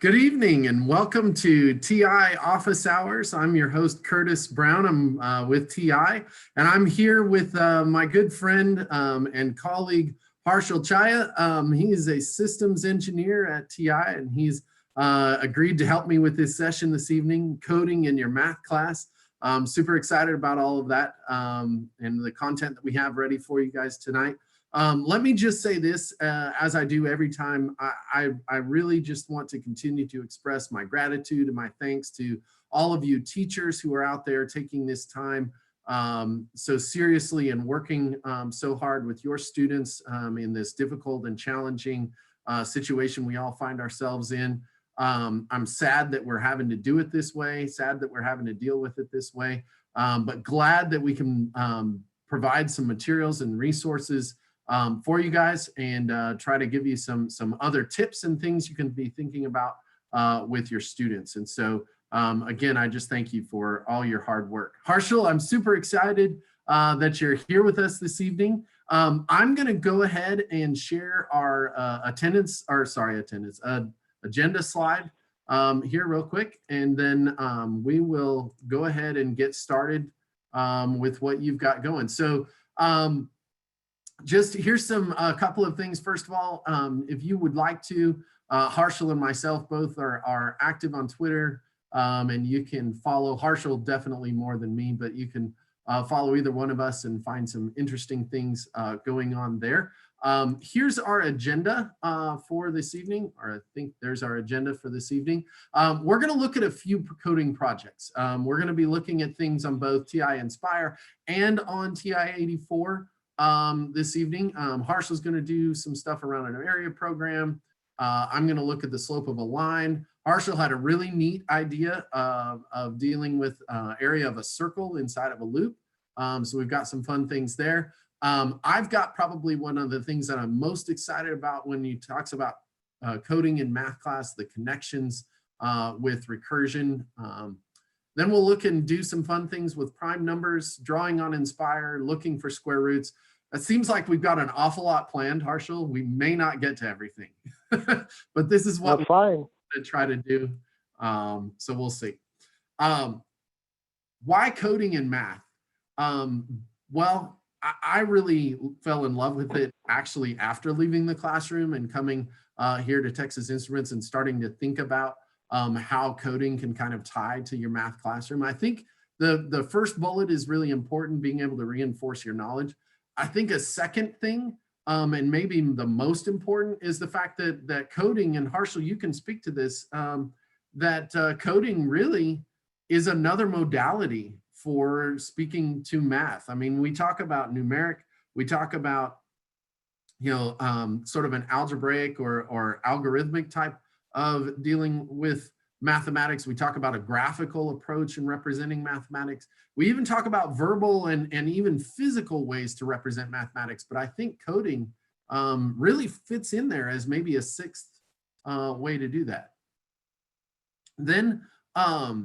Good evening and welcome to TI Office Hours. I'm your host, Curtis Brown. I'm with TI, and I'm here with my good friend and colleague, Harshal Chaya. He is a systems engineer at TI, and he's agreed to help me with this session this evening, coding in your math class. I'm super excited about all of that and the content that we have ready for you guys tonight. Let me just say this, as I do every time, I really just want to continue to express my gratitude and my thanks to all of you teachers who are out there taking this time so seriously and working so hard with your students in this difficult and challenging situation we all find ourselves in. I'm sad that we're having to do it this way, sad that we're having to deal with it this way, but glad that we can provide some materials and resources for you guys and try to give you some other tips and things you can be thinking about with your students. And so again, I just thank you for all your hard work. Harshal, I'm super excited that you're here with us this evening. I'm going to go ahead and share our agenda slide here real quick, and then we will go ahead and get started with what you've got going. So just here's a couple of things. First of all, if you would like to, Harshal and myself both are active on Twitter, and you can follow Harshal definitely more than me, but you can follow either one of us and find some interesting things going on there. Here's our agenda for this evening, or I think there's our agenda for this evening. We're going to look at a few coding projects. We're going to be looking at things on both TI-Nspire and on TI84. This evening. Harshal's going to do some stuff around an area program. I'm going to look at the slope of a line. Harshal had a really neat idea of dealing with area of a circle inside of a loop. So we've got some fun things there. I've got probably one of the things that I'm most excited about when he talks about coding in math class, the connections with recursion. Then we'll look and do some fun things with prime numbers, drawing on Nspire, looking for square roots. It seems like we've got an awful lot planned, Harshal. We may not get to everything, but this is what we're going to try to do. So we'll see. Why coding in math? Well, I really fell in love with it actually after leaving the classroom and coming here to Texas Instruments and starting to think about how coding can kind of tie to your math classroom. I think the first bullet is really important, being able to reinforce your knowledge. I think a second thing, and maybe the most important, is the fact that coding, and Harshal, you can speak to this, that coding really is another modality for speaking to math. I mean, we talk about numeric, we talk about, sort of an algebraic or algorithmic type of dealing with mathematics. We talk about a graphical approach in representing mathematics. We even talk about verbal and even physical ways to represent mathematics. But I think coding really fits in there as maybe a sixth way to do that. Then, our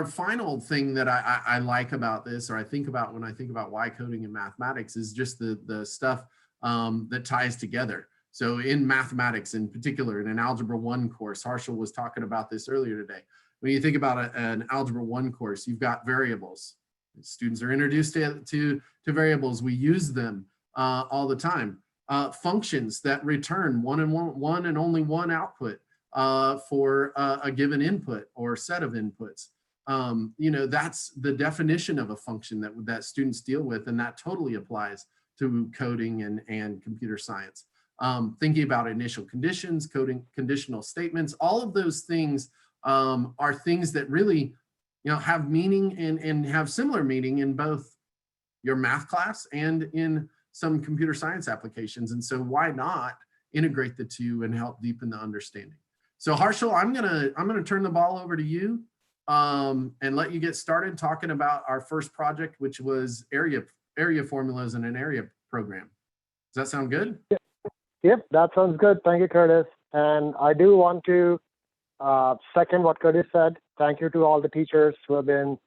final thing that I like about this, or I think about when I think about why coding in mathematics, is just the stuff that ties together. So in mathematics in particular, in an Algebra 1 course, Harshal was talking about this earlier today. When you think about an Algebra 1 course, you've got variables. Students are introduced to variables. We use them all the time. Functions that return one and only one output for a given input or set of inputs. That's the definition of a function that students deal with, and that totally applies to coding and computer science. Thinking about initial conditions, coding conditional statements, all of those things are things that really, have meaning and have similar meaning in both your math class and in some computer science applications. And so why not integrate the two and help deepen the understanding? So Harshal, I'm gonna turn the ball over to you and let you get started talking about our first project, which was area formulas in an area program. Does that sound good? Yep, that sounds good. Thank you, Curtis. And I do want to second what Curtis said. Thank you to all the teachers who have been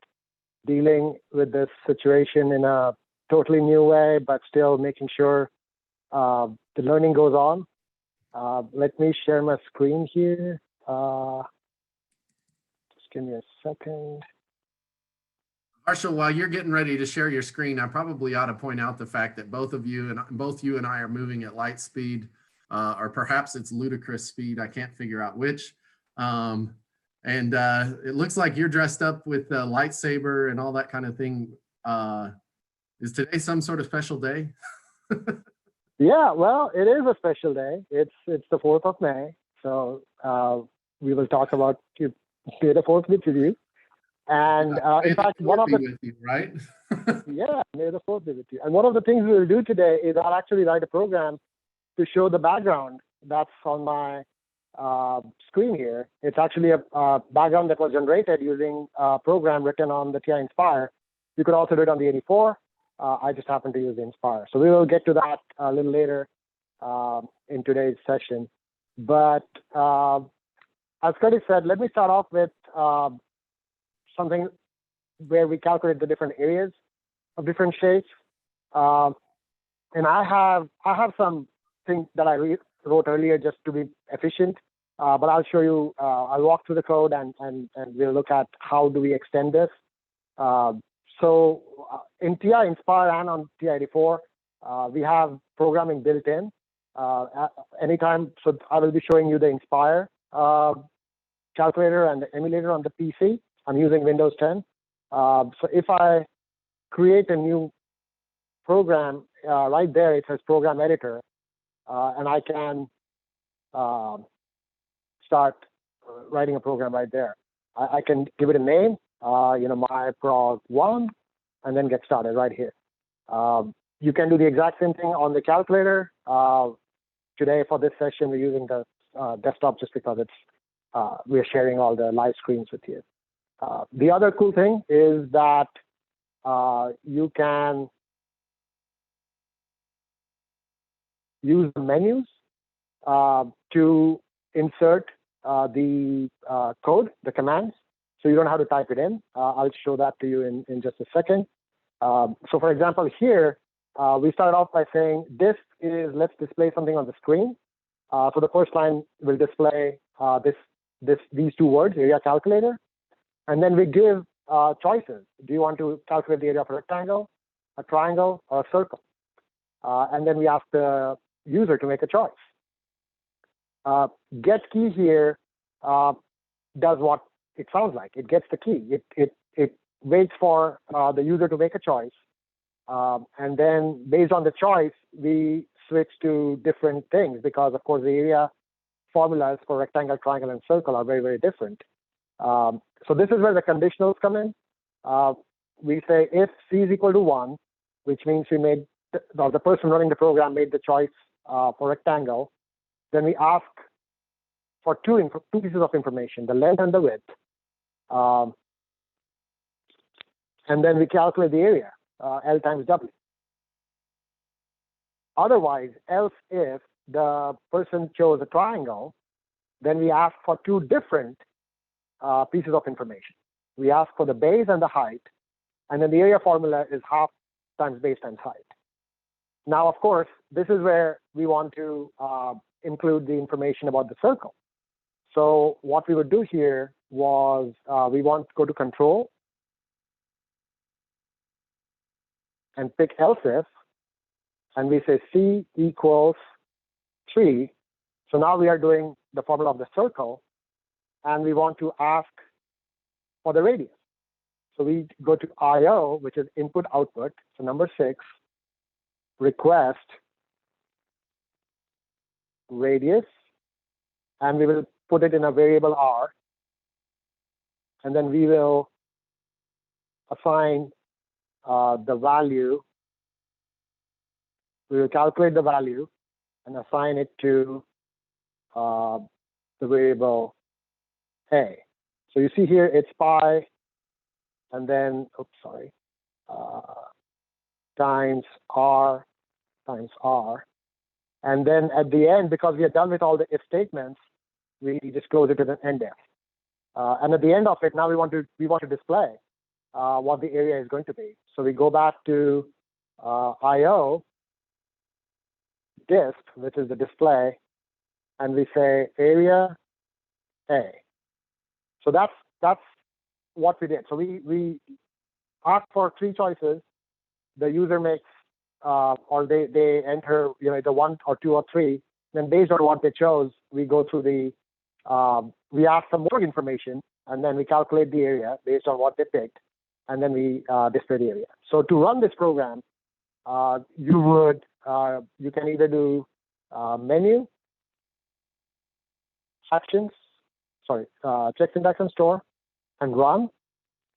dealing with this situation in a totally new way, but still making sure the learning goes on. Let me share my screen here. Just give me a second. Marshall, while you're getting ready to share your screen, I probably ought to point out the fact that both you and I are moving at light speed, or perhaps it's ludicrous speed. I can't figure out which. It looks like you're dressed up with a lightsaber and all that kind of thing. Is today some sort of special day? Yeah, well, it is a special day. It's the 4th of May. So we will talk about May the 4th with you. And in fact, one of the with you, right? yeah, May the 4th be with you. And one of the things we will do today is I'll actually write a program to show the background that's on my screen here. It's actually a background that was generated using a program written on the TI-Nspire. You could also do it on the 84. I just happen to use the Nspire. So we will get to that a little later in today's session. But as Curtis said, let me start off with something where we calculate the different areas of different shapes. And I have some things that I wrote earlier just to be efficient. But I'll show you, I'll walk through the code and we'll look at how do we extend this. So in TI-Nspire and on TI84, we have programming built in. Anytime, so I will be showing you the Nspire calculator and the emulator on the PC. I'm using Windows 10. So if I create a new program, right there it says Program Editor, and I can start writing a program right there. I can give it a name, my prog 1, and then get started right here. You can do the exact same thing on the calculator. Today for this session, we're using the desktop just because we're sharing all the live screens with you. The other cool thing is that you can use the menus to insert the code, the commands, so you don't have to type it in. I'll show that to you in just a second. So for example, here, we started off by saying this is, let's display something on the screen. So the first line will display these two words, area calculator. And then we give choices. Do you want to calculate the area of a rectangle, a triangle, or a circle? And then we ask the user to make a choice. Get key here does what it sounds like. It gets the key. It waits for the user to make a choice. And then based on the choice, we switch to different things because, of course, the area formulas for rectangle, triangle, and circle are very, very different. So this is where the conditionals come in. We say if C is equal to 1, which means we made the person running the program made the choice for rectangle. Then we ask for two pieces of information, the length and the width. And then we calculate the area, L times W. Otherwise, else if the person chose a triangle, then we ask for two different pieces of information. We ask for the base and the height, and then the area formula is half times base times height. Now, of course, this is where we want to include the information about the circle. So what we would do here was we want to go to control and pick else if, and we say C equals 3. So now we are doing the formula of the circle, and we want to ask for the radius. So we go to IO, which is input output. So number 6, request radius, and we will put it in a variable R, and then we will assign the value. We will calculate the value and assign it to the variable A. So you see here it's pi, and then times R times R. And then at the end, because we are done with all the if statements, we just close it with an end if. And at the end of it, now we want to display what the area is going to be. So we go back to IO disk, which is the display, and we say area A. So that's what we did. So we asked for 3 choices. The user makes or they enter either 1 or 2 or 3. Then based on what they chose, we go through the we ask some more information, and then we calculate the area based on what they picked, and then we display the area. So to run this program, you can either do menu, actions, check syntax and store, and run,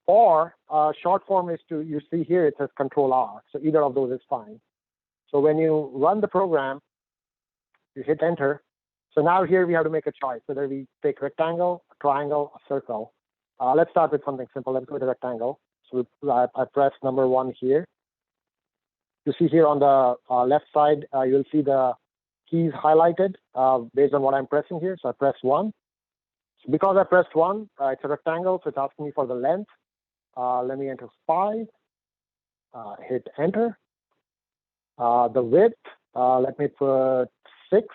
or short form is you see here it says Control R. So either of those is fine. So when you run the program, you hit enter. So now here we have to make a choice whether we take rectangle, triangle, or circle. Let's start with something simple. Let's go with a rectangle. So I press number 1 here. You see here on the left side, you'll see the keys highlighted based on what I'm pressing here. So I press 1. So because I pressed 1, it's a rectangle, so it's asking me for the length. Let me enter 5. Hit enter. The width, let me put 6.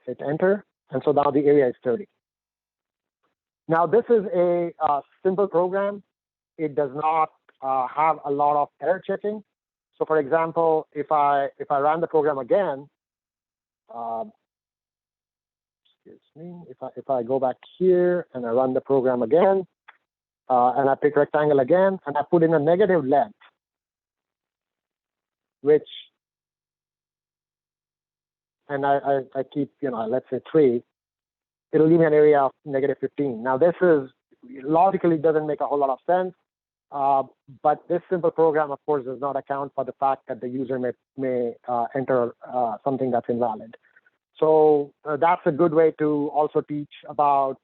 Hit enter. And so now the area is 30. Now this is a simple program. It does not have a lot of error checking. So for example, if I ran the program again, excuse me, if I go back here and I run the program again, and I pick rectangle again, and I put in a negative length, which, and I keep, let's say 3, it'll give me an area of negative 15. Now this is, logically doesn't make a whole lot of sense, but this simple program, of course, does not account for the fact that the user may enter something that's invalid. So that's a good way to also teach about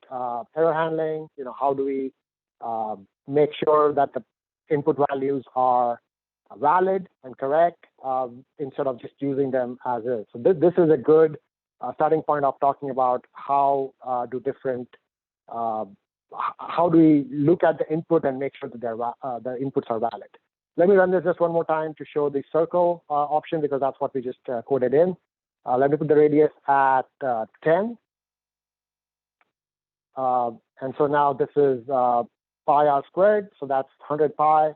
error handling. How do we make sure that the input values are valid and correct instead of just using them as is. So this is a good starting point of talking about how how do we look at the input and make sure that the inputs are valid. Let me run this just one more time to show the circle option, because that's what we just coded in. Let me put the radius at 10. And so now this is pi r squared, so that's 100 pi.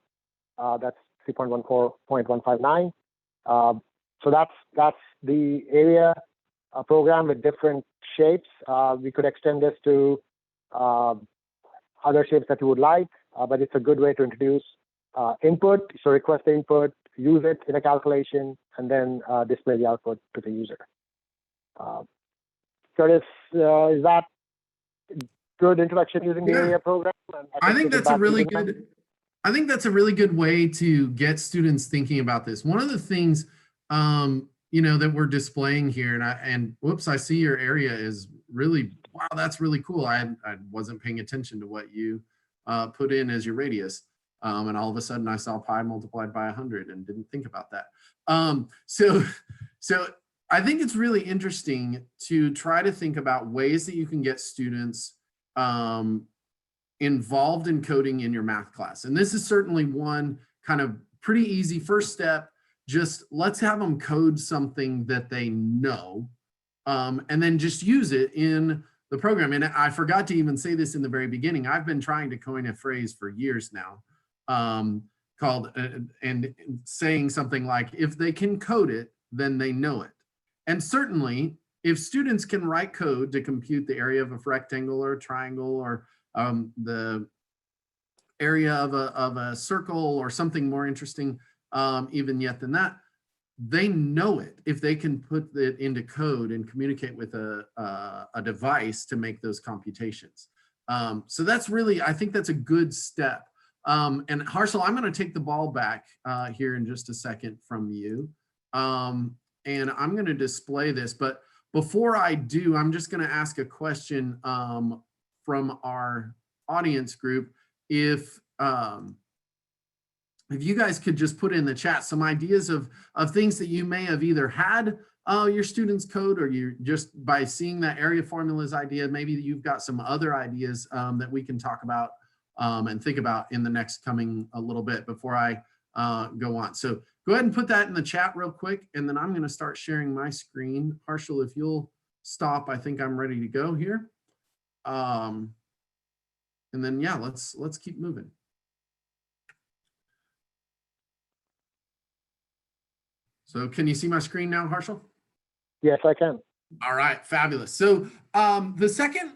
That's 3.14.159. So that's the area program with different shapes. We could extend this to other shapes that you would like, but it's a good way to introduce input. So request the input, use it in a calculation, and then display the output to the user. Curtis, is that good introduction using the area program? I think that's a really good. I think that's a really good way to get students thinking about this. One of the things, that we're displaying here, and whoops, I see your area is really, wow, that's really cool. I wasn't paying attention to what you put in as your radius. And all of a sudden I saw pi multiplied by 100 and didn't think about that. So I think it's really interesting to try to think about ways that you can get students involved in coding in your math class. And this is certainly one kind of pretty easy first step. Just let's have them code something that they know, and then just use it in the program. And I forgot to even say this in the very beginning. I've been trying to coin a phrase for years now called, and saying something like, if they can code it, then they know it. And certainly, if students can write code to compute the area of a rectangle or a triangle, or the area of a circle, or something more interesting even yet than that, they know it if they can put it into code and communicate with a device to make those computations. So that's really, I think that's a good step. And Harshal, I'm going to take the ball back here in just a second from you. And I'm going to display this, but before I do, I'm just going to ask a question from our audience group. If you guys could just put in the chat some ideas of things that you may have either had your students code, or you just by seeing that area formulas idea, maybe you've got some other ideas that we can talk about and think about in the next coming a little bit before I go on. So go ahead and put that in the chat real quick, and then I'm going to start sharing my screen. Harshal, if you'll stop, I think I'm ready to go here. And then, yeah, let's keep moving. So can you see my screen now, Harshal? Yes, I can. All right, fabulous. So the second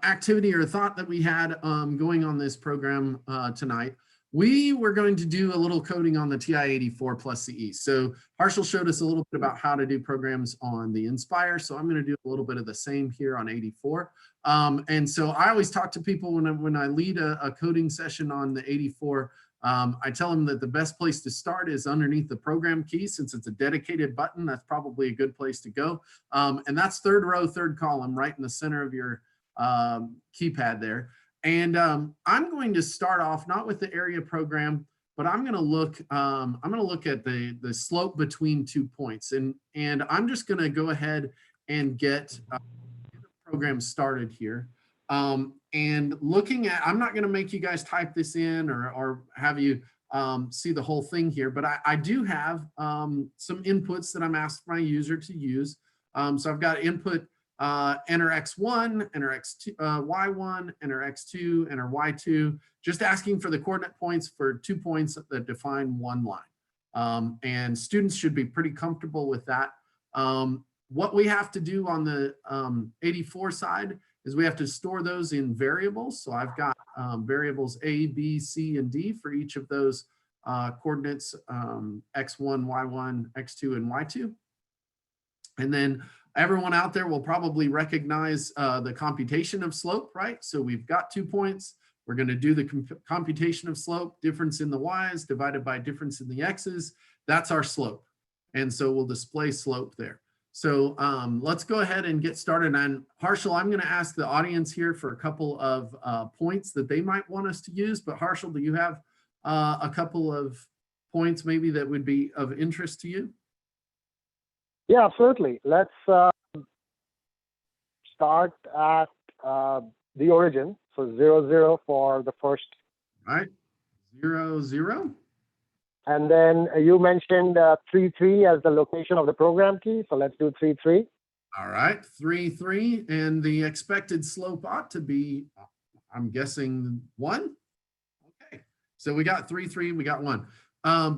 activity or thought that we had going on this program tonight, we were going to do a little coding on the TI-84 plus CE. So Harshal showed us a little bit about how to do programs on the Nspire. So I'm going to do a little bit of the same here on 84. And so I always talk to people when I lead a coding session on the 84. I tell them that the best place to start is underneath the program key. Since it's a dedicated button, that's probably a good place to go. And that's third row, third column, right in the center of your keypad there. And I'm going to start off not with the area program, but I'm going to look at the slope between 2 points, and I'm just going to go ahead and get the program started here. And looking at, I'm not going to make you guys type this in or have you see the whole thing here, but I do have some inputs that I'm asked my user to use. So I've got input enter x1, enter x2, y1, enter x2, enter y2, just asking for the coordinate points for 2 points that define one line. And students should be pretty comfortable with that. What we have to do on the 84 side is we have to store those in variables. So I've got variables A, B, C, and D for each of those coordinates, x1, y1, x2, and y2. And then everyone out there will probably recognize the computation of slope, right? So we've got 2 points. We're going to do the computation of slope, difference in the y's divided by difference in the x's. That's our slope. And so we'll display slope there. So let's go ahead and get started. And Harshal, I'm going to ask the audience here for a couple of points that they might want us to use. But Harshal, do you have a couple of points maybe that would be of interest to you? Yeah, absolutely. Let's start at the origin. So 0, 0 for the first. All right, 0, 0. And then you mentioned 3, 3 as the location of the program key. So let's do 3, 3. All right, 3, 3. And the expected slope ought to be, I'm guessing 1. Okay, so we got 3, 3, we got 1.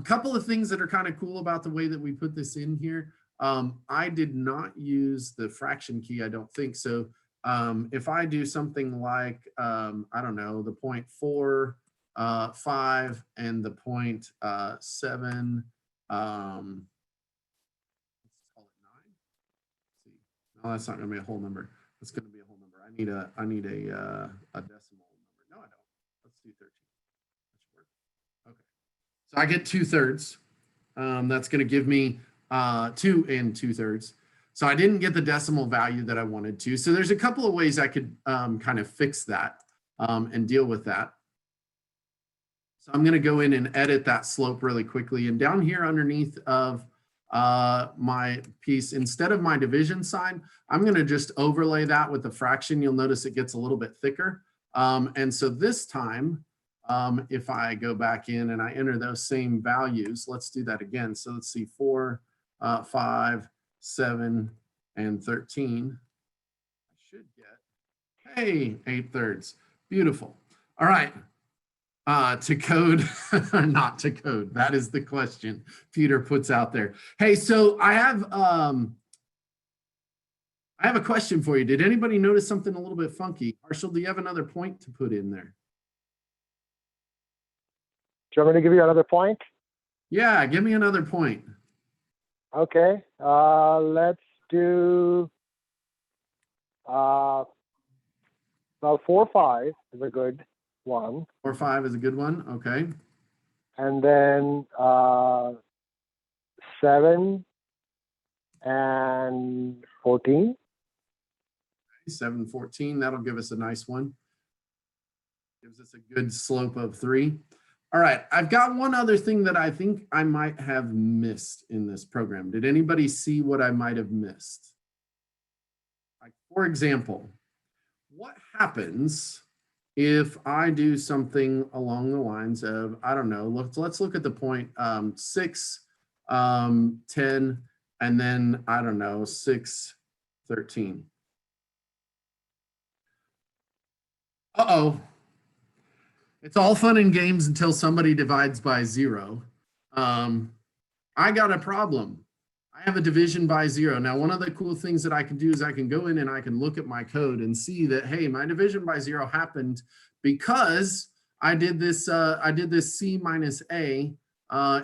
Couple of things that are kind of cool about the way that we put this in here. I did not use the fraction key, I don't think. So if I do something like, I don't know, the 0.4, 5 and the 0.7, let's call it 9. Let's see. No, that's not going to be a whole number. That's going to be a whole number. I need a decimal number. No, I don't. Let's do 13. That should work. Okay. So I get 2/3. That's going to give me 2 2/3. So I didn't get the decimal value that I wanted to. So there's a couple of ways I could kind of fix that and deal with that. So I'm going to go in and edit that slope really quickly. And down here underneath of my piece, instead of my division sign, I'm going to just overlay that with the fraction. You'll notice it gets a little bit thicker. And so this time, if I go back in and I enter those same values, let's do that again. So let's see, 4, 5, 7, and 13. I should get, hey, 8/3. Beautiful. All right. To code or not to code? That is the question Peter puts out there. Hey, so I have a question for you. Did anybody notice something a little bit funky? Marshall, do you have another point to put in there? Do you want me to give you another point? Yeah, give me another point. Okay, let's do, well, 4, 5 is a good one. 4, 5 is a good one. Okay. And then 7 and 14. 7, 14. That'll give us a nice one. Gives us a good slope of 3. All right. I've got one other thing that I think I might have missed in this program. Did anybody see what I might have missed? Like, for example, what happens if I do something along the lines of, I don't know, let's look at the point 6, 10, and then, I don't know, 6, 13. Uh-oh. It's all fun and games until somebody divides by 0. I got a problem. I have a division by 0. Now, one of the cool things that I can do is I can go in and I can look at my code and see that, hey, my division by 0 happened because I did this C minus A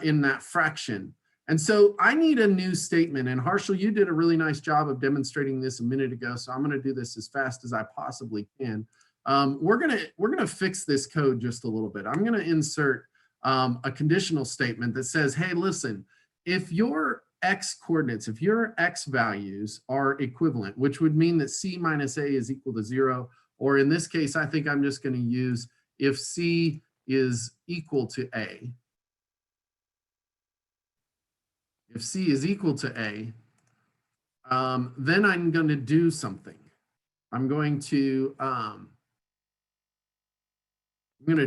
in that fraction. And so I need a new statement. And Harshal, you did a really nice job of demonstrating this a minute ago. So I'm going to do this as fast as I possibly can. We're gonna fix this code just a little bit. I'm going to insert a conditional statement that says, hey, listen, if your x coordinates, if your x values are equivalent, which would mean that C minus A is equal to 0, or in this case, I think I'm just going to use if C is equal to A. If C is equal to A, then I'm going to do something. I'm going to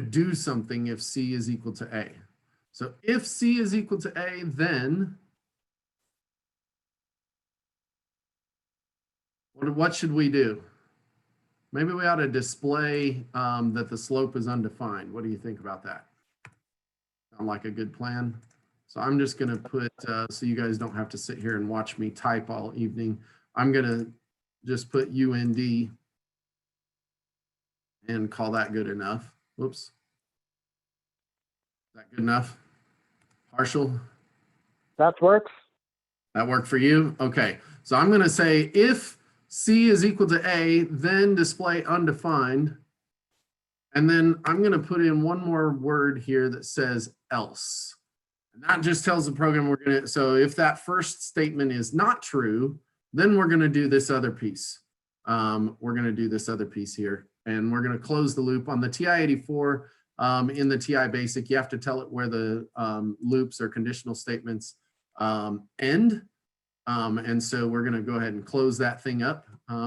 do something if C is equal to A. So if C is equal to A, then what should we do? Maybe we ought to display that the slope is undefined. What do you think about that? Sound like a good plan? So I'm just going to put, so you guys don't have to sit here and watch me type all evening. I'm going to just put UND and call that good enough. Whoops. Is that good enough? Harshal? That works. That worked for you? Okay. So I'm going to say if C is equal to A, then display undefined. And then I'm going to put in one more word here that says else. And that just tells the program we're going to, so if that first statement is not true, then we're going to do this other piece. We're going to do this other piece here. And we're going to close the loop on the TI-84. In the TI basic, you have to tell it where the loops or conditional statements end. And so we're going to go ahead and close that thing up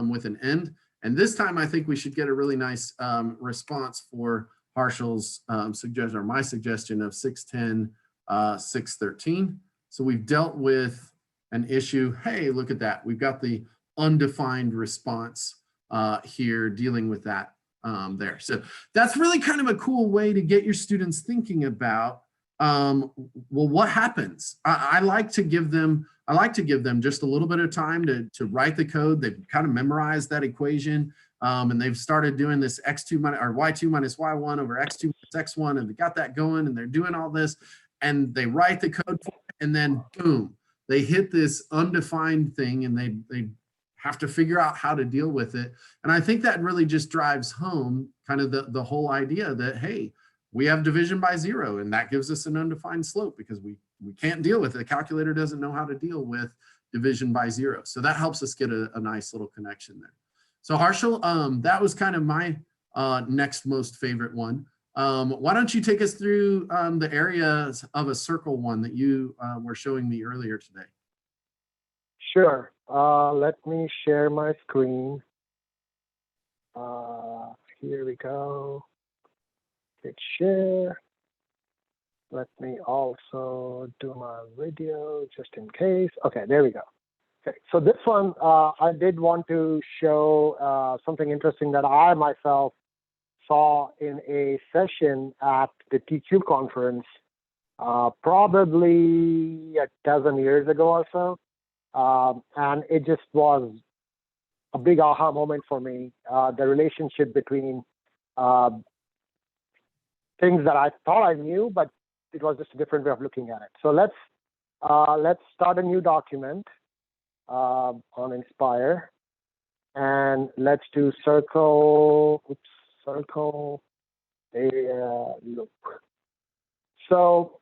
with an end. And this time, I think we should get a really nice response for Harshal's suggestion, or my suggestion of 610, 613. So we've dealt with an issue. Hey, look at that. We've got the undefined response here dealing with that there. So that's really kind of a cool way to get your students thinking about, well, what happens? I like to give them just a little bit of time to write the code. They've kind of memorized that equation, and they've started doing this x2 minus or y2 minus y1 over x2 minus x1, and they got that going, and they're doing all this, and they write the code for it, and then boom, they hit this undefined thing, and they have to figure out how to deal with it. And I think that really just drives home kind of the whole idea that, hey, we have division by 0, and that gives us an undefined slope because we can't deal with it. The calculator doesn't know how to deal with division by 0. So that helps us get a nice little connection there. So Harshal, that was kind of my next most favorite one. Why don't you take us through the areas of a circle one that you were showing me earlier today? Sure. Let me share my screen. Here we go. Hit share. Let me also do my video just in case. Okay, there we go. Okay, so this one, I did want to show something interesting that I myself saw in a session at the TQ conference probably a dozen years ago or so. And it just was a big aha moment for me, the relationship between things that I thought I knew, but it was just a different way of looking at it. So let's start a new document on Nspire, and let's do circle area loop. So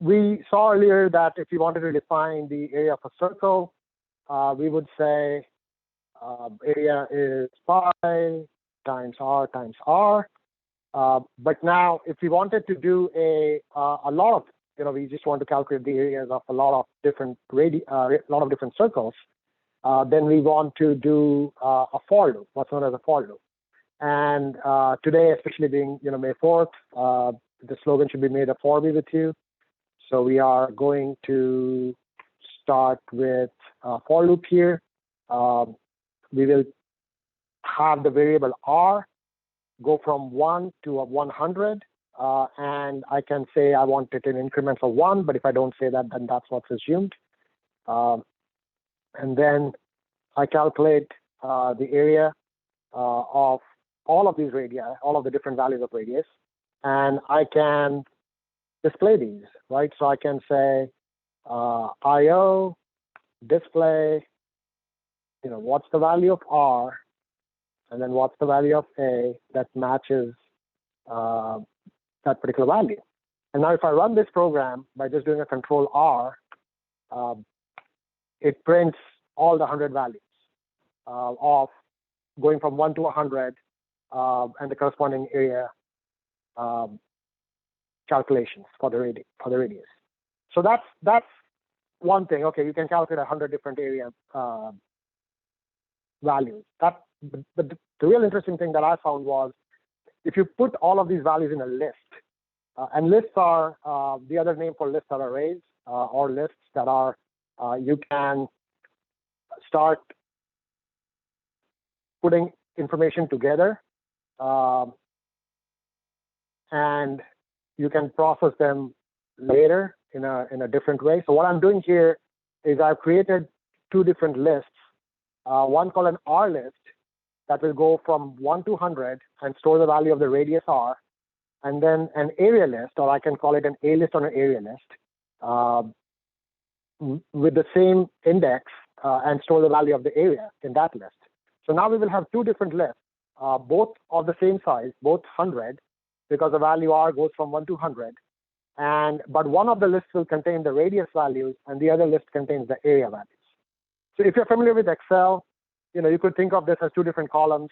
we saw earlier that if we wanted to define the area of a circle, we would say area is pi times r times r. But now, if we wanted to do a lot of, we just want to calculate the areas of a lot of different circles, then we want to do a for loop, what's known as a for loop. And today, especially being May 4th, the slogan should be "May the 4 be with you." So we are going to start with for loop here. We will have the variable r go from 1 to 100. And I can say I want it in increments of 1, but if I don't say that, then that's what's assumed. And then I calculate the area of all of these radii, all of the different values of radius, and I can display these, right? So I can say IO display, what's the value of R, and then what's the value of A that matches that particular value. And now if I run this program by just doing a control R, it prints all the 100 values of going from 1 to 100 and the corresponding area calculations for the radius. So that's one thing. Okay, you can calculate 100 different area values. But the real interesting thing that I found was if you put all of these values in a list, and lists are the other name for lists are arrays or lists that are you can start putting information together and you can process them later in a different way. So what I'm doing here is I've created two different lists, one called an R list that will go from 1 to 100 and store the value of the radius R, and then an area list, or I can call it an A list or an area list, with the same index and store the value of the area in that list. So now we will have two different lists, both of the same size, both 100, because the value R goes from 1 to 100. But one of the lists will contain the radius values and the other list contains the area values. So if you're familiar with Excel, you could think of this as two different columns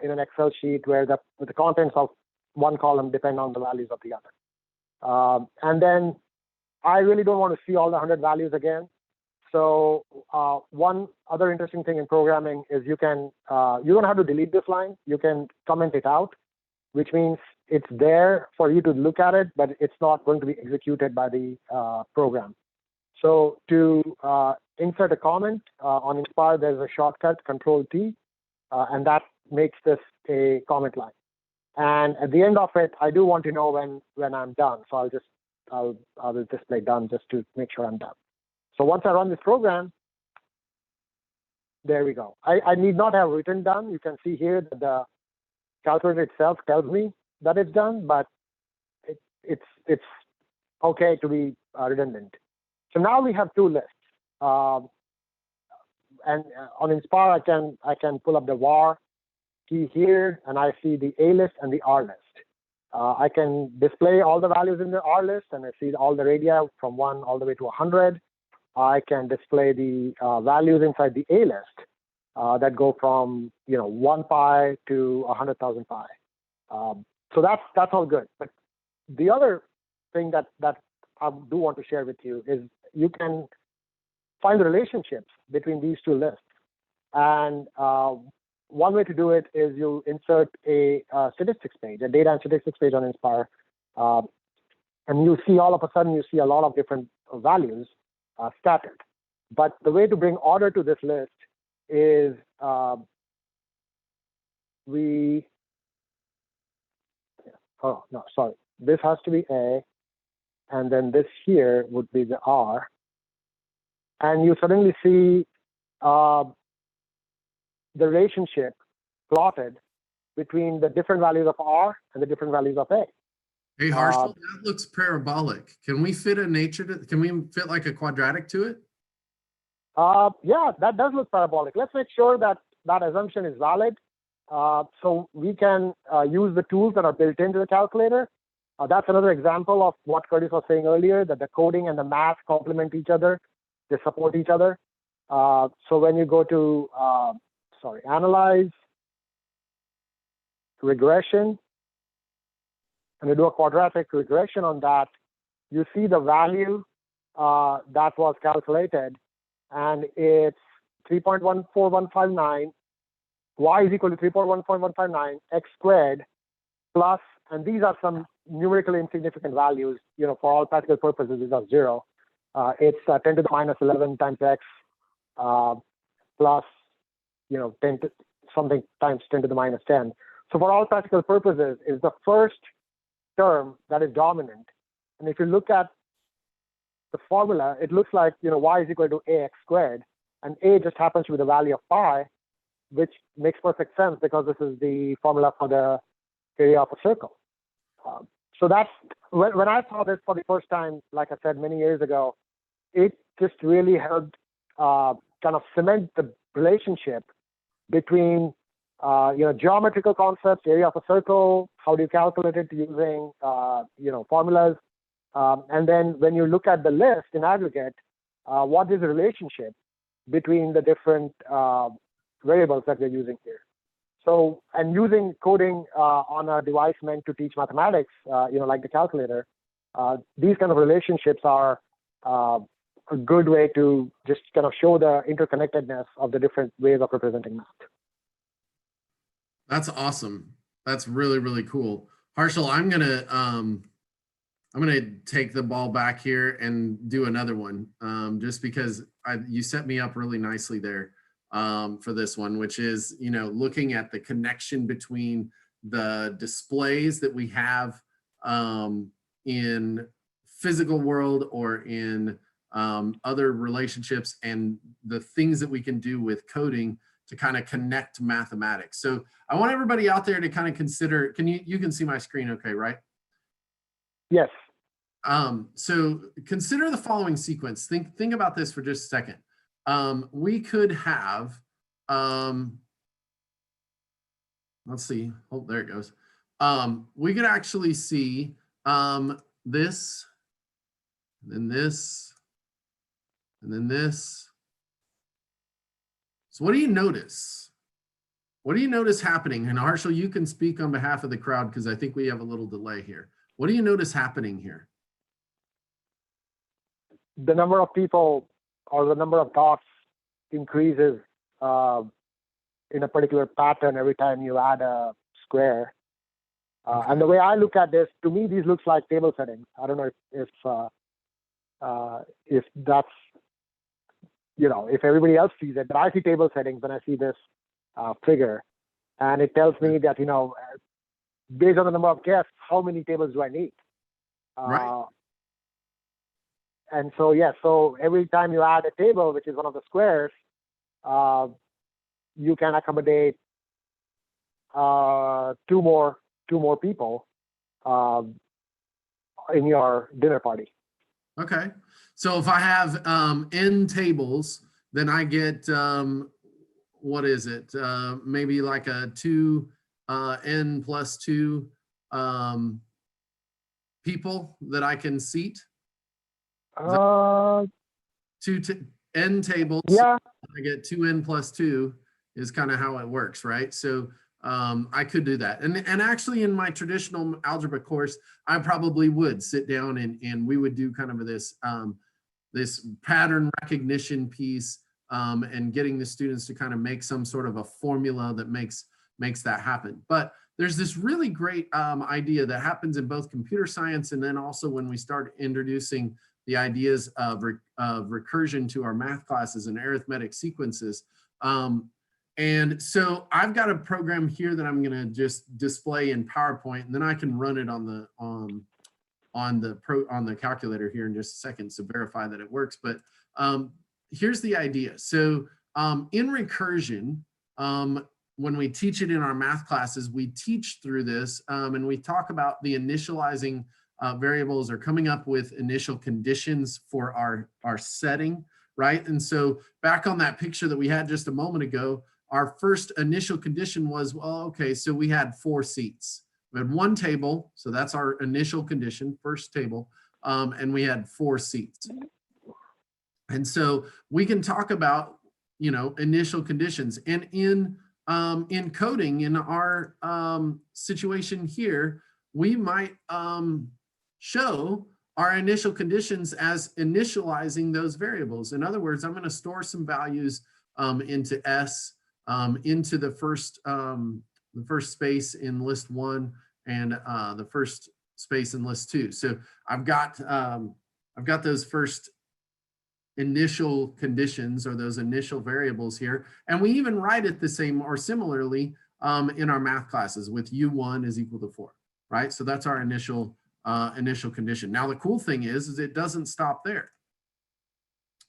in an Excel sheet where the contents of one column depend on the values of the other. And then I really don't want to see all the 100 values again. So one other interesting thing in programming is you don't have to delete this line. You can comment it out, which means it's there for you to look at it, but it's not going to be executed by the program. So to insert a comment on Nspire, there's a shortcut, Control-T, and that makes this a comment line. And at the end of it, I do want to know when I'm done. So I will display done just to make sure I'm done. So once I run this program, there we go. I need not have written done. You can see here that the calculator itself tells me that it's done, but it's okay to be redundant. So now we have two lists. And on Nspire, I can pull up the var key here, and I see the A list and the R list. I can display all the values in the R list, and I see all the radii from 1 all the way to 100. I can display the values inside the A list that go from 1 pi to 100,000 pi. So that's all good. But the other thing that I do want to share with you is you can find the relationships between these two lists. And one way to do it is you insert a statistics page, a data and statistics page on Nspire, and you see all of a sudden you see a lot of different values scattered. But the way to bring order to this list is this has to be A, and then this here would be the R, and you suddenly see the relationship plotted between the different values of R and the different values of A. Hey, Harshal, that looks parabolic. Can we fit can we fit like a quadratic to it? Yeah, that does look parabolic. Let's make sure that that assumption is valid. So we can use the tools that are built into the calculator. That's another example of what Curtis was saying earlier, that the coding and the math complement each other. They support each other. So when you go to, analyze, regression, and you do a quadratic regression on that, you see the value that was calculated, and it's 3.14159. Y is equal to 3.14159, x squared plus, and these are some numerically insignificant values, for all practical purposes, these are 0. It's 10 to the minus 11 times x plus, 10 to something times 10 to the minus 10. So for all practical purposes, is the first term that is dominant. And if you look at the formula, it looks like, y is equal to ax squared, and a just happens to be the value of pi, which makes perfect sense because this is the formula for the area of a circle. So that's, when I saw this for the first time, like I said, many years ago, it just really helped kind of cement the relationship between, geometrical concepts, area of a circle, how do you calculate it using, formulas. And then when you look at the list in aggregate, what is the relationship between the different variables that we're using here? So, and using coding on a device meant to teach mathematics, like the calculator, these kind of relationships are a good way to just kind of show the interconnectedness of the different ways of representing math. That's awesome. That's really, really cool. Harshal, I'm gonna take the ball back here and do another one, just because you set me up really nicely there for this one, which is, looking at the connection between the displays that we have in physical world or in other relationships and the things that we can do with coding to kind of connect mathematics. So I want everybody out there to kind of consider, you can see my screen okay, right? Yes. So consider the following sequence. Think about this for just a second. We could have, let's see, oh, there it goes. We could actually see this, and then this, and then this. So what do you notice? What do you notice happening? And Harshal, you can speak on behalf of the crowd because I think we have a little delay here. What do you notice happening here? The number of people or the number of dots increases in a particular pattern every time you add a square. Okay. And the way I look at this, to me, these looks like table settings. I don't know if that's, if everybody else sees it, but I see table settings when I see this figure. And it tells me that, based on the number of guests, how many tables do I need? Right. And so, so every time you add a table, which is one of the squares, you can accommodate two more people in your dinner party. Okay. So if I have n tables, then I get, what is it? Maybe like a 2n plus 2 people that I can seat. N tables. Yeah. I get 2n plus 2 is kind of how it works, right? So I could do that. And actually in my traditional algebra course, I probably would sit down and we would do kind of this, this pattern recognition piece and getting the students to kind of make some sort of a formula that makes that happen. But there's this really great idea that happens in both computer science and then also when we start introducing the ideas of recursion to our math classes and arithmetic sequences. And so I've got a program here that I'm going to just display in PowerPoint, and then I can run it on the calculator here in just a second to verify that it works. But here's the idea. So in recursion, when we teach it in our math classes, we teach through this and we talk about the initializing variables or coming up with initial conditions for our setting, right? And so back on that picture that we had just a moment ago, our first initial condition was, well, okay, so we had 4 seats. We had 1 table, so that's our initial condition, first table, and we had 4 seats. And so we can talk about, initial conditions. And in coding, in our situation here, we might show our initial conditions as initializing those variables. In other words, I'm going to store some values into S, into the first space in list 1 and the first space in list 2. So I've got those first initial conditions or those initial variables here. And we even write it the same or similarly in our math classes with U1 is equal to 4, right? So that's our initial condition. Now, the cool thing is it doesn't stop there.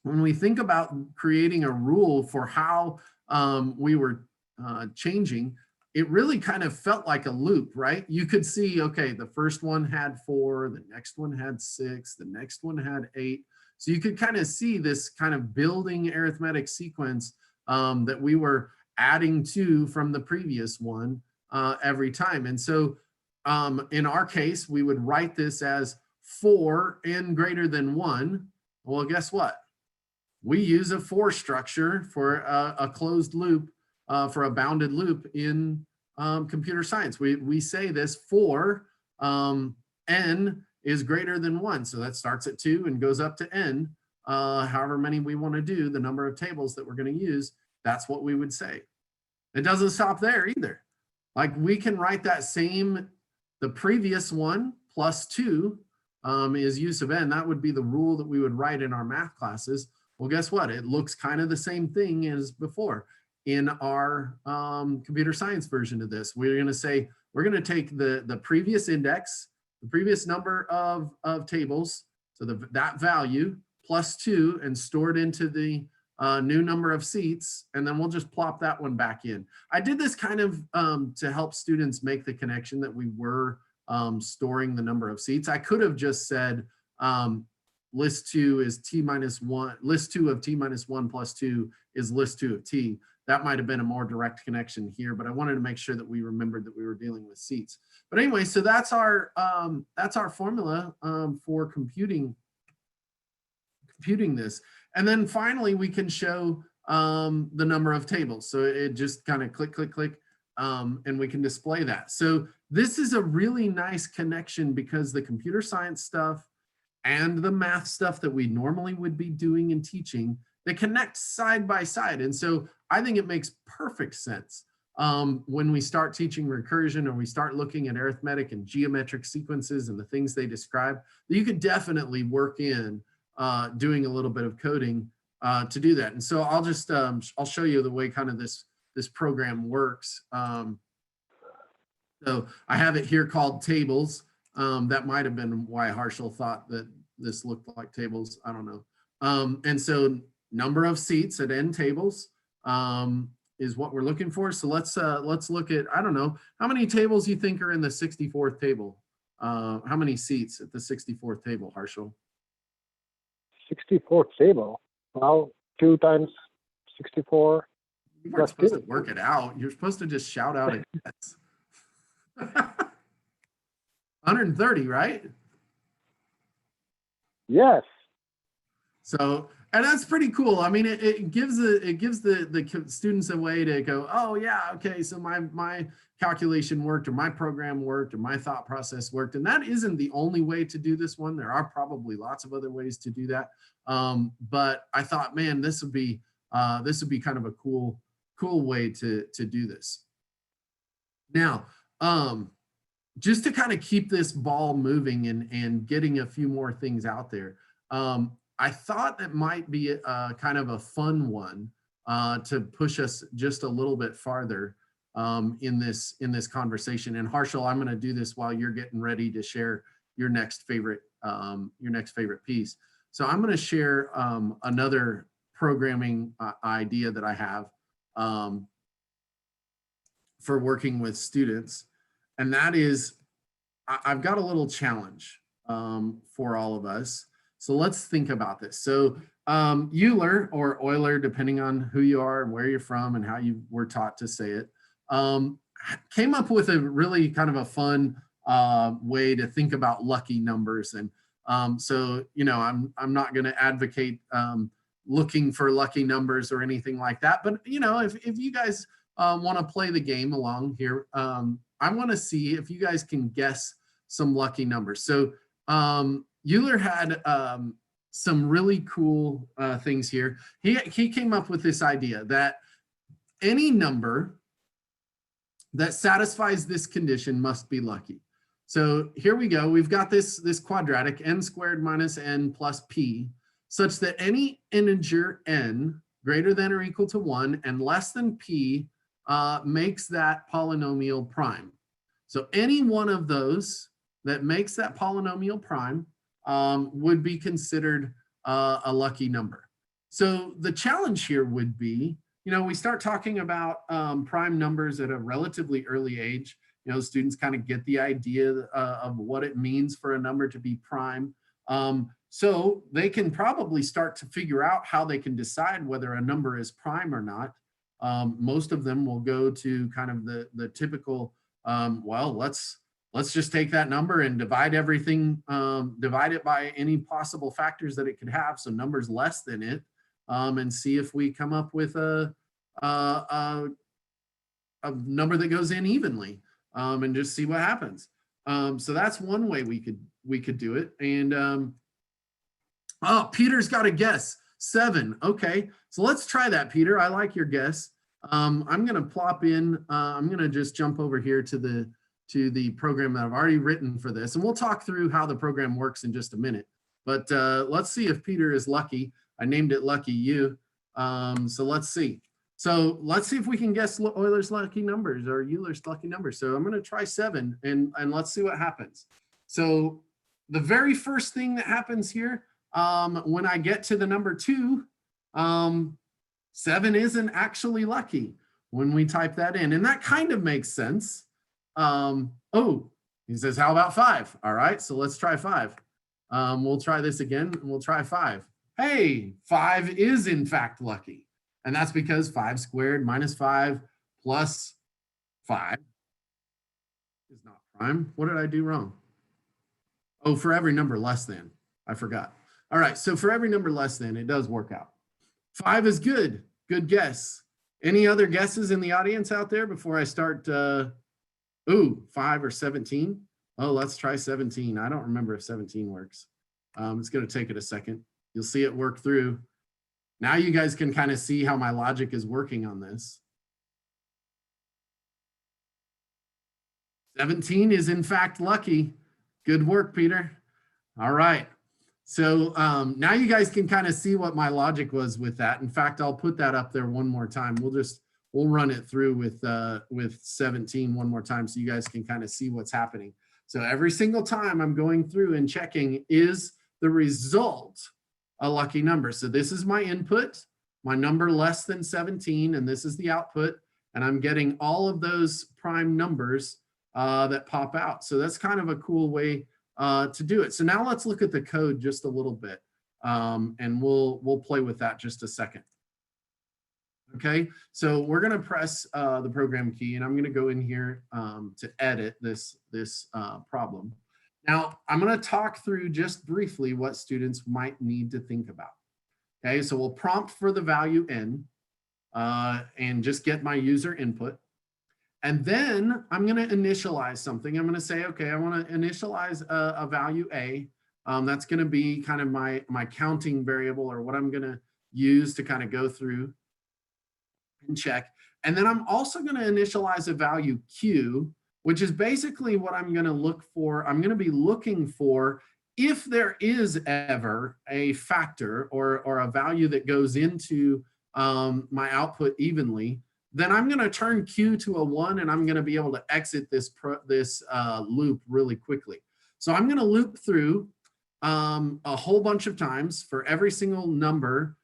When we think about creating a rule for how we were changing, it really kind of felt like a loop, right? You could see, okay, the first one had 4, the next one had 6, the next one had 8. So you could kind of see this kind of building arithmetic sequence that we were adding to from the previous one every time. And so in our case, we would write this as 4n greater than 1. Well, guess what? We use a for structure for a closed loop, for a bounded loop in computer science. We say this for n is greater than 1. So that starts at 2 and goes up to n, however many we want to do, the number of tables that we're going to use, that's what we would say. It doesn't stop there either. Like we can write that same, the previous one plus 2 is use of n. That would be the rule that we would write in our math classes. Well, guess what? It looks kind of the same thing as before. In our computer science version of this, we're going to say, we're going to take the previous index, the previous number of tables, so that value plus 2 and store it into the new number of seats, and then we'll just plop that one back in. I did this kind of to help students make the connection that we were storing the number of seats. I could have just said list 2 is t minus 1, list 2 of t minus 1 plus 2 is list 2 of t. That might have been a more direct connection here, but I wanted to make sure that we remembered that we were dealing with seats. But anyway, so that's our formula for computing this. And then finally, we can show the number of tables. So it just kind of click, click, click, and we can display that. So this is a really nice connection because the computer science stuff and the math stuff that we normally would be doing and teaching, they connect side by side. And so I think it makes perfect sense when we start teaching recursion or we start looking at arithmetic and geometric sequences and the things they describe, that you could definitely work in doing a little bit of coding to do that. And so I'll just, I'll show you the way kind of this program works. So I have it here called tables. That might have been why Harshal thought that this looked like tables. I don't know. And so number of seats at n tables is what we're looking for. So let's look at, I don't know, how many tables you think are in the 64th table? How many seats at the 64th table, Harshal? 64th table. Well, 2 times 64. You weren't supposed to work it out. You're supposed to just shout out a guess. 130, right? Yes. So, and that's pretty cool. I mean, it gives the students a way to go, oh yeah, okay, so my calculation worked, or my program worked, or my thought process worked. And that isn't the only way to do this one. There are probably lots of other ways to do that. But I thought, man, this would be kind of a cool way to do this. Now, just to kind of keep this ball moving and getting a few more things out there, I thought it might be a kind of a fun one to push us just a little bit farther in this conversation. And Harshal, I'm going to do this while you're getting ready to share your next favorite piece. So I'm going to share another programming idea that I have for working with students, and that is I've got a little challenge for all of us. So let's think about this. So Euler or Euler, depending on who you are and where you're from and how you were taught to say it, came up with a really kind of a fun way to think about lucky numbers. And so, you know, I'm not going to advocate looking for lucky numbers or anything like that. But, you know, if you guys want to play the game along here, I want to see if you guys can guess some lucky numbers. So Euler had some really cool things here. He came up with this idea that any number that satisfies this condition must be lucky. So here we go. We've got this quadratic, n squared minus n plus p. such that any integer n greater than or equal to 1 and less than p makes that polynomial prime. So any one of those that makes that polynomial prime would be considered a lucky number. So the challenge here would be, we start talking about prime numbers at a relatively early age. Students kind of get the idea of what it means for a number to be prime. So they can probably start to figure out how they can decide whether a number is prime or not. Most of them will go to kind of the typical, well, let's just take that number and divide everything, divide it by any possible factors that it could have, so numbers less than it, and see if we come up with a number that goes in evenly, and just see what happens. So that's one way we could do it. And oh, Peter's got a guess. 7. Okay, so let's try that, Peter. I like your guess. I'm going to plop in. I'm going to just jump over here to the program that I've already written for this, and we'll talk through how the program works in just a minute. But let's see if Peter is lucky. I named it Lucky You. So let's see. So let's see if we can guess Euler's lucky numbers or Euler's lucky numbers. So I'm going to try 7, and let's see what happens. So the very first thing that happens here, when I get to the number 2, 7 isn't actually lucky when we type that in. And that kind of makes sense. Oh, he says, how about 5? All right, so let's try 5. We'll try this again, and we'll try 5. Hey, 5 is in fact lucky. And that's because 5 squared minus 5 plus 5 is not prime. What did I do wrong? Oh, for every number less than. I forgot. All right, so for every number less than, it does work out. 5 is good. Good guess. Any other guesses in the audience out there before I start? Ooh, 5 or 17? Oh, let's try 17. I don't remember if 17 works. It's going to take it a second. You'll see it work through. Now you guys can kind of see how my logic is working on this. 17 is in fact lucky. Good work, Peter. All right. So now you guys can kind of see what my logic was with that. In fact, I'll put that up there one more time. We'll run it through with 17 one more time so you guys can kind of see what's happening. So every single time I'm going through and checking, is the result a lucky number? So this is my input, my number less than 17, and this is the output, and I'm getting all of those prime numbers that pop out. So that's kind of a cool way to do it. So now let's look at the code just a little bit, and we'll play with that just a second. Okay, so we're going to press the program key, and I'm going to go in here to edit this problem. Now, I'm going to talk through just briefly what students might need to think about. Okay, so we'll prompt for the value n and just get my user input. And then I'm going to initialize something. I'm going to say, okay, I want to initialize a value a. That's going to be kind of my counting variable, or what I'm going to use to kind of go through and check. And then I'm also going to initialize a value q, which is basically what I'm going to look for. I'm going to be looking for if there is ever a factor or a value that goes into my output evenly, then I'm going to turn q to a 1, and I'm going to be able to exit this loop really quickly. So I'm going to loop through a whole bunch of times for every single number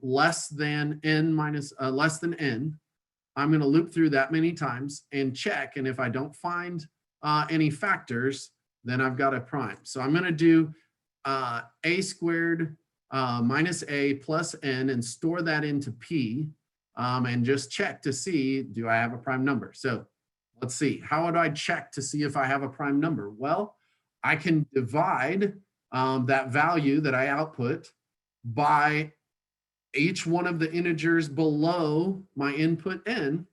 less than n. I'm going to loop through that many times and check. And if I don't find any factors, then I've got a prime. So I'm going to do a squared minus a plus n and store that into p, and just check to see, do I have a prime number? So let's see. How would I check to see if I have a prime number? Well, I can divide that value that I output by each one of the integers below my input n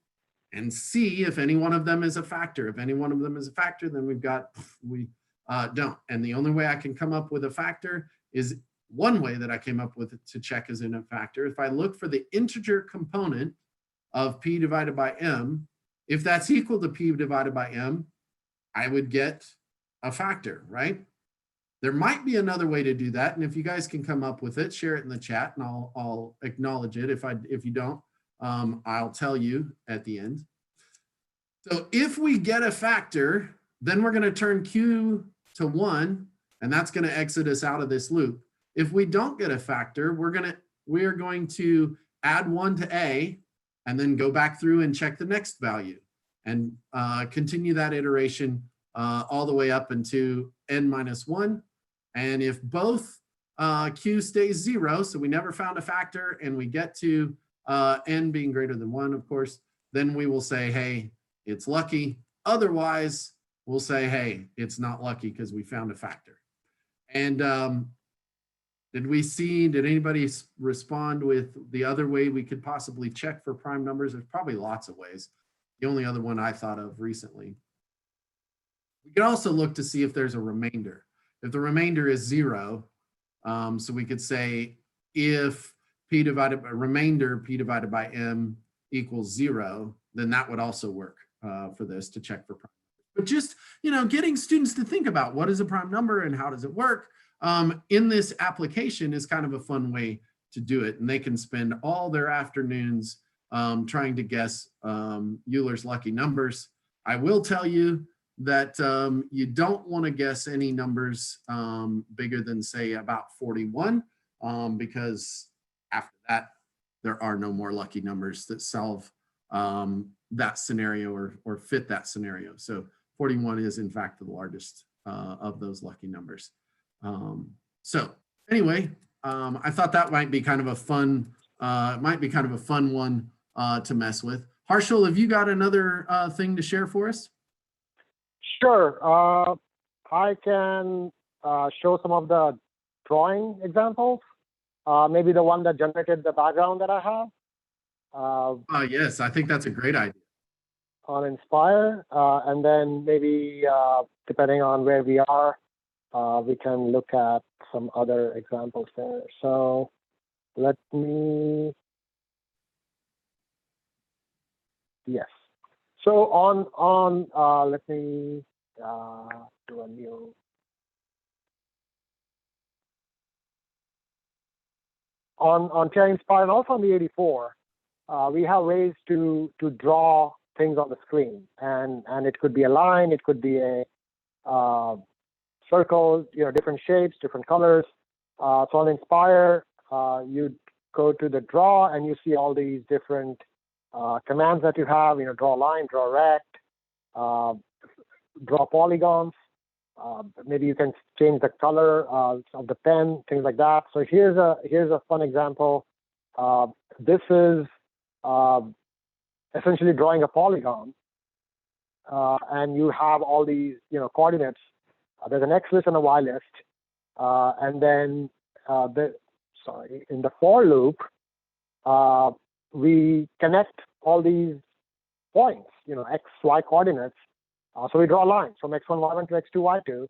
and see if any one of them is a factor. If any one of them is a factor, then we don't. And the only way I can come up with a factor is one way that I came up with to check as in a factor. If I look for the integer component of p divided by m, if that's equal to p divided by m, I would get a factor, right? There might be another way to do that. And if you guys can come up with it, share it in the chat and I'll acknowledge it. If you don't, I'll tell you at the end. So if we get a factor, then we're going to turn Q to 1, and that's going to exit us out of this loop. If we don't get a factor, we are going to add 1 to A and then go back through and check the next value and continue that iteration all the way up into n minus 1. And if both Q stays 0, so we never found a factor, and we get to n being greater than 1, of course, then we will say, hey, it's lucky. Otherwise, we'll say, hey, it's not lucky because we found a factor. And did anybody respond with the other way we could possibly check for prime numbers? There's probably lots of ways. The only other one I thought of recently. We could also look to see if there's a remainder. If the remainder is 0, so we could say if p divided by remainder, p divided by m equals 0, then that would also work for this to check for prime. But just, getting students to think about what is a prime number and how does it work in this application is kind of a fun way to do it. And they can spend all their afternoons trying to guess Euler's lucky numbers. I will tell you that you don't want to guess any numbers bigger than, say, about 41, because after that, there are no more lucky numbers that solve that scenario or fit that scenario. So 41 is, in fact, the largest of those lucky numbers. So anyway, I thought that might be kind of a fun, one to mess with. Harshal, have you got another thing to share for us? Sure. I can show some of the drawing examples. Maybe the one that generated the background that I have. Yes, I think that's a great idea. On Nspire, and then maybe depending on where we are, we can look at some other examples there. So let me, yes. So let me do a new. On TI-Nspire and also on the 84, we have ways to draw things on the screen, and it could be a line, it could be a circle, different shapes, different colors. So on Nspire, you go to the draw and you see all these different commands that you have. Draw a line, draw a rect, draw polygons. Maybe you can change the color of the pen, things like that. So here's a fun example. This is essentially drawing a polygon, and you have all these coordinates. There's an X list and a Y list, and then in the for loop, we connect all these points, X, Y coordinates. So we draw lines from X1, Y1 to X2, Y2,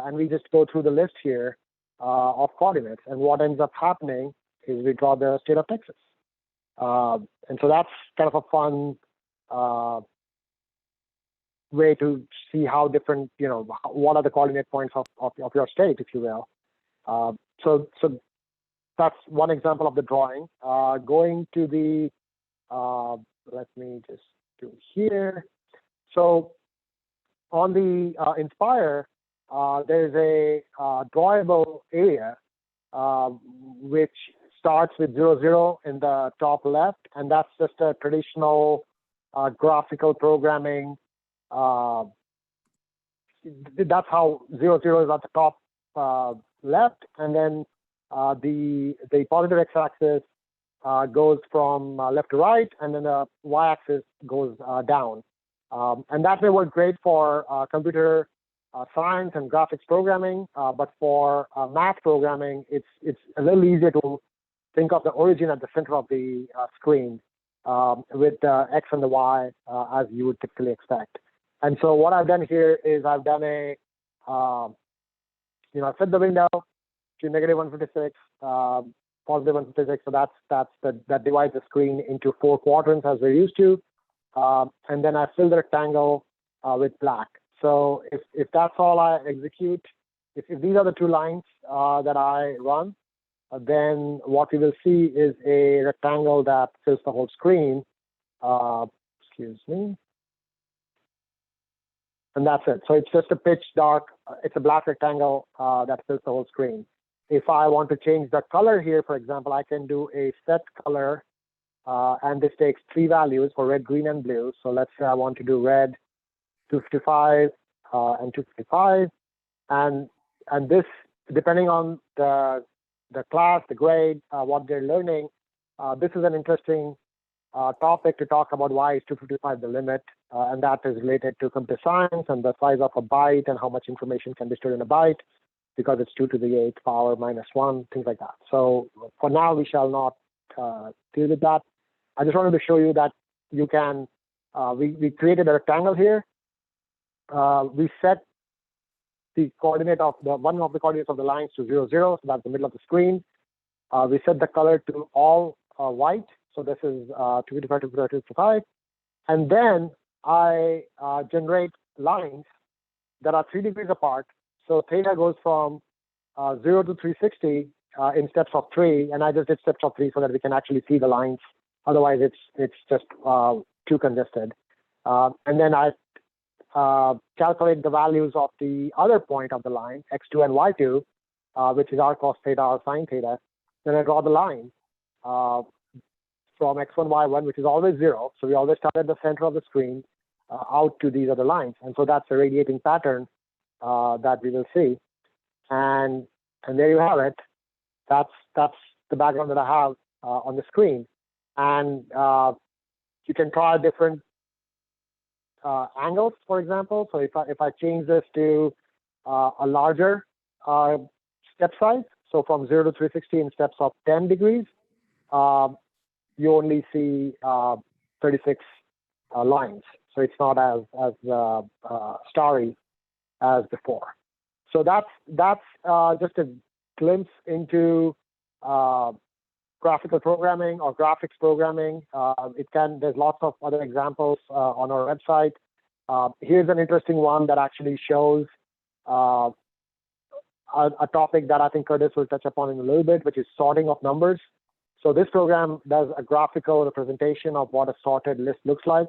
and we just go through the list here of coordinates. And what ends up happening is we draw the state of Texas. And so that's kind of a fun way to see how different, what are the coordinate points of your state, if you will. So that's one example of the drawing. Going to the, let me just do here. So on the Nspire, there's a drawable area which starts with 0, 0 in the top left, and that's just a traditional graphical programming. That's how 0, 0 is at the top left, and then the positive x-axis goes from left to right, and then the y-axis goes down. And that may work great for computer science and graphics programming, but for math programming, it's a little easier to think of the origin at the center of the screen with the X and the Y as you would typically expect. And so what I've done here is I've done I set the window to negative 156, positive 156. So that divides the screen into 4 quadrants as we're used to. And then I fill the rectangle with black. So if that's all I execute, if these are the two lines that I run, then what we will see is a rectangle that fills the whole screen. Excuse me. And that's it. So it's just a pitch dark, it's a black rectangle that fills the whole screen. If I want to change the color here, for example, I can do a set color, and this takes 3 values for red, green, and blue. So let's say I want to do red 255 and 255, and this, depending on the class, the grade, what they're learning, this is an interesting topic to talk about. Why is 255 the limit? And that is related to computer science and the size of a byte and how much information can be stored in a byte, because it's 2 to the 8th power minus 1, things like that. So for now, we shall not deal with that. I just wanted to show you that you can, we created a rectangle here. We set the coordinate of one of the coordinates of the lines to 0, 0, so that's the middle of the screen. We set the color to all white, so this is 255, 255, 255. And then I generate lines that are 3 degrees apart. So theta goes from 0 to 360 in steps of 3, and I just did steps of 3 so that we can actually see the lines. Otherwise, it's just too congested. And then I calculate the values of the other point of the line, x2 and y2, which is r cos theta or sine theta. Then I draw the line from x1, y1, which is always 0. So we always start at the center of the screen out to these other lines. And so that's a radiating pattern that we will see. And there you have it. That's the background that I have on the screen. And you can try different angles, for example. So if I change this to a larger step size, so from 0 to 360 in steps of 10 degrees, you only see 36 lines. So it's not as starry as before. So that's just a glimpse into graphical programming or graphics programming. There's lots of other examples on our website. Here's an interesting one that actually shows a topic that I think Curtis will touch upon in a little bit, which is sorting of numbers. So this program does a graphical representation of what a sorted list looks like.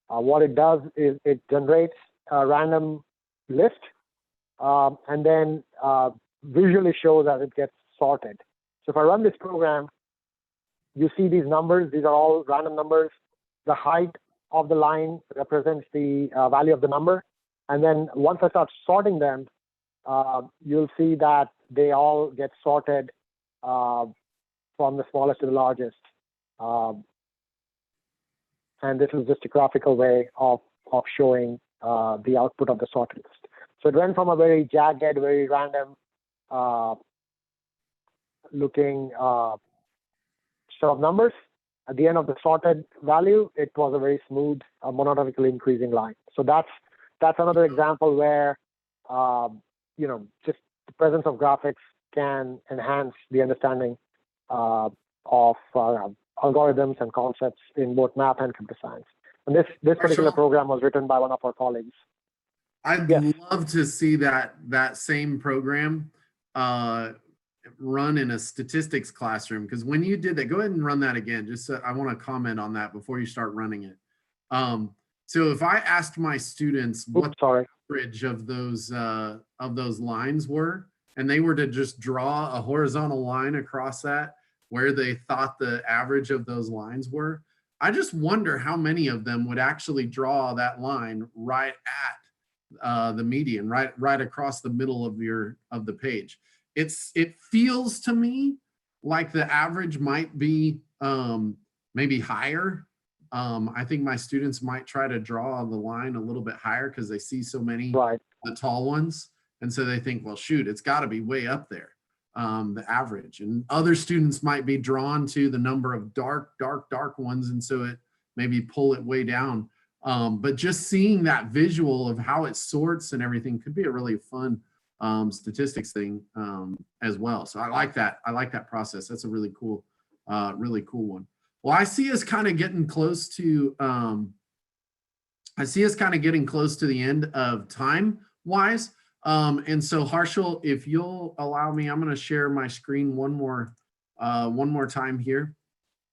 What it does is it generates a random list and then visually shows as it gets sorted. So if I run this program, you see these numbers. These are all random numbers. The height of the line represents the value of the number. And then once I start sorting them, you'll see that they all get sorted from the smallest to the largest. And this is just a graphical way of showing the output of the sorted list. So it went from a very jagged, very random looking set of numbers. At the end of the sorted value, it was a very smooth, monotonically increasing line. So that's another example where just the presence of graphics can enhance the understanding of algorithms and concepts in both math and computer science. And this particular program was written by one of our colleagues. I'd love to see that same program run in a statistics classroom, because when you did that, go ahead and run that again. Just so, I want to comment on that before you start running it. So if I asked my students what the average of those lines were, and they were to just draw a horizontal line across that where they thought the average of those lines were, I just wonder how many of them would actually draw that line right at the median, right across the middle of the page. It feels to me like the average might be maybe higher. I think my students might try to draw the line a little bit higher because they see so many the tall ones, and so they think, well, shoot, it's got to be way up there, the average. And other students might be drawn to the number of dark ones, and so it maybe pull it way down. But just seeing that visual of how it sorts and everything could be a really fun statistics thing as well. So I like that. I like that process. That's a really cool one. Well, I see us kind of getting close to the end of time wise. And so Harshal, if you'll allow me, I'm going to share my screen one more time here.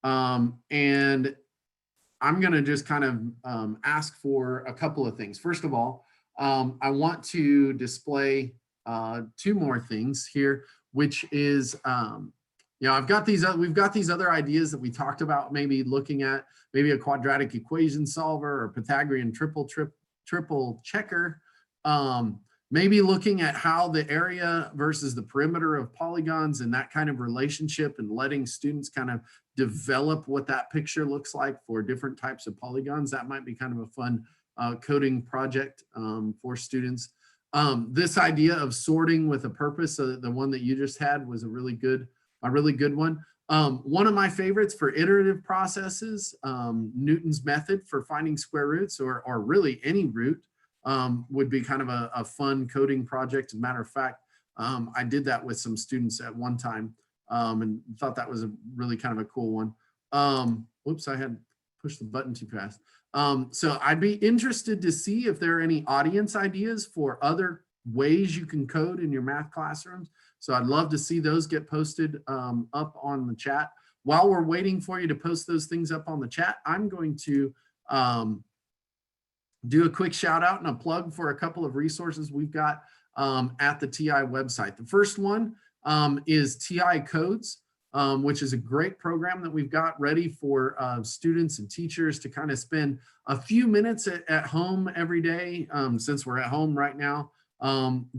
And I'm going to just kind of ask for a couple of things. First of all, I want to display two more things here, which is, we've got these other ideas that we talked about, maybe looking at maybe a quadratic equation solver or Pythagorean triple checker. Maybe looking at how the area versus the perimeter of polygons and that kind of relationship, and letting students kind of develop what that picture looks like for different types of polygons. That might be kind of a fun coding project for students. This idea of sorting with a purpose, the one that you just had, was a really good one. One of my favorites for iterative processes, Newton's method for finding square roots, or really any root, would be kind of a fun coding project. As a matter of fact, I did that with some students at one time, and thought that was a really kind of a cool one. Whoops, I had pushed the button too fast. So I'd be interested to see if there are any audience ideas for other ways you can code in your math classrooms. So I'd love to see those get posted up on the chat. While we're waiting for you to post those things up on the chat, I'm going to do a quick shout out and a plug for a couple of resources we've got at the TI website. The first one is TI Codes, which is a great program that we've got ready for students and teachers to kind of spend a few minutes at home every day, since we're at home right now,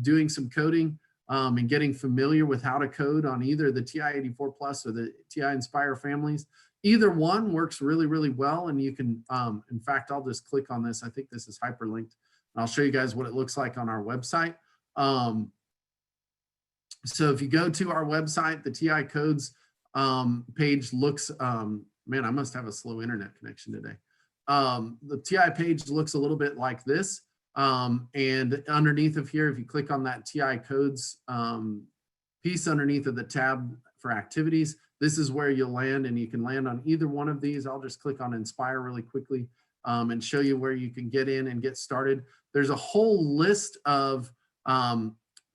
doing some coding and getting familiar with how to code on either the TI-84 Plus or the TI-Nspire families. Either one works really, really well. And you can, in fact, I'll just click on this. I think this is hyperlinked. And I'll show you guys what it looks like on our website. So if you go to our website, the TI Codes page looks, man, I must have a slow internet connection today. The TI page looks a little bit like this. And underneath of here, if you click on that TI Codes piece underneath of the tab for activities, this is where you'll land, and you can land on either one of these. I'll just click on Inspire really quickly and show you where you can get in and get started. There's a whole list of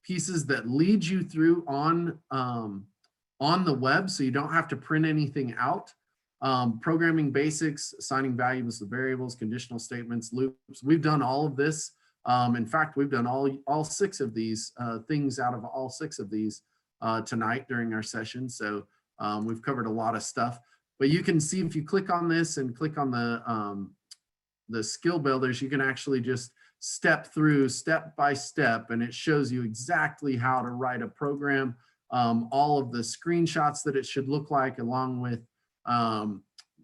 pieces that lead you through on the web, so you don't have to print anything out. Programming basics, assigning values to variables, conditional statements, loops. We've done all of this. In fact, we've done all 6 of these things out of all 6 of these tonight during our session. So we've covered a lot of stuff, but you can see if you click on this and click on the skill builders, you can actually just step through step by step, and it shows you exactly how to write a program, all of the screenshots that it should look like, along with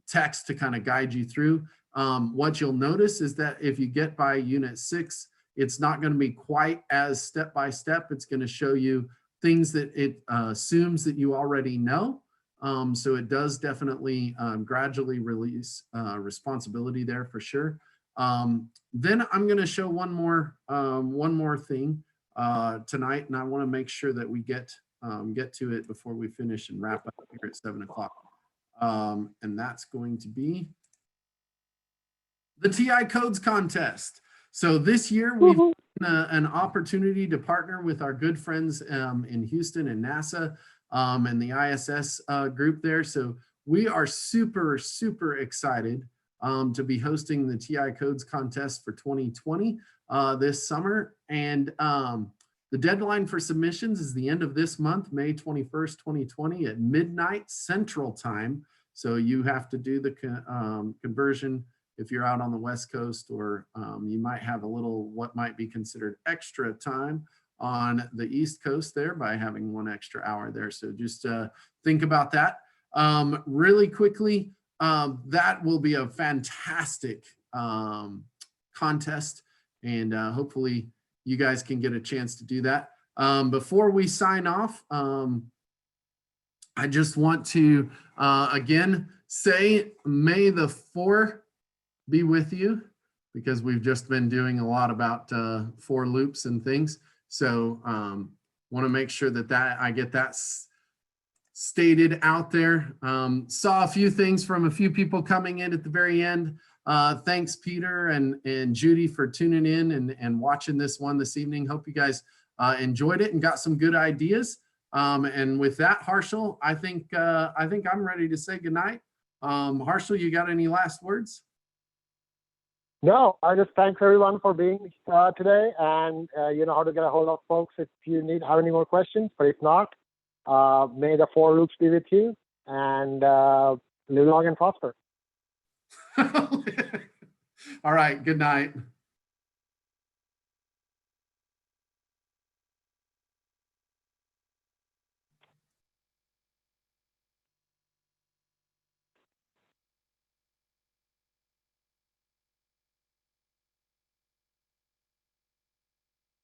text to kind of guide you through. What you'll notice is that if you get by unit 6, it's not going to be quite as step by step. It's going to show you things that it assumes that you already know. So it does definitely gradually release responsibility there for sure. Then I'm going to show one more thing tonight, and I want to make sure that we get to it before we finish and wrap up here at 7 o'clock. And that's going to be the TI Codes contest. So this year we've an opportunity to partner with our good friends in Houston and NASA and the ISS group there. So we are super, super excited to be hosting the TI Codes contest for 2020 this summer. And the deadline for submissions is the end of this month, May 21st, 2020 at midnight Central Time. So you have to do the conversion if you're out on the West Coast, or you might have a little what might be considered extra time on the East Coast there by having 1 extra hour there. So just think about that. Really quickly, that will be a fantastic contest, and hopefully you guys can get a chance to do that. Before we sign off, I just want to again say, may the 4 be with you, because we've just been doing a lot about for loops and things. So want to make sure that I get that stated out there. Saw a few things from a few people coming in at the very end. Thanks, Peter and Judy, for tuning in and watching this one this evening. Hope you guys enjoyed it and got some good ideas. And with that, Harshal, I think I'm ready to say goodnight. Harshal, you got any last words? No, I just thank everyone for being today, and you know how to get a hold of folks if you have any more questions. But if not, may the four loops be with you, and live long and prosper. All right. Good night.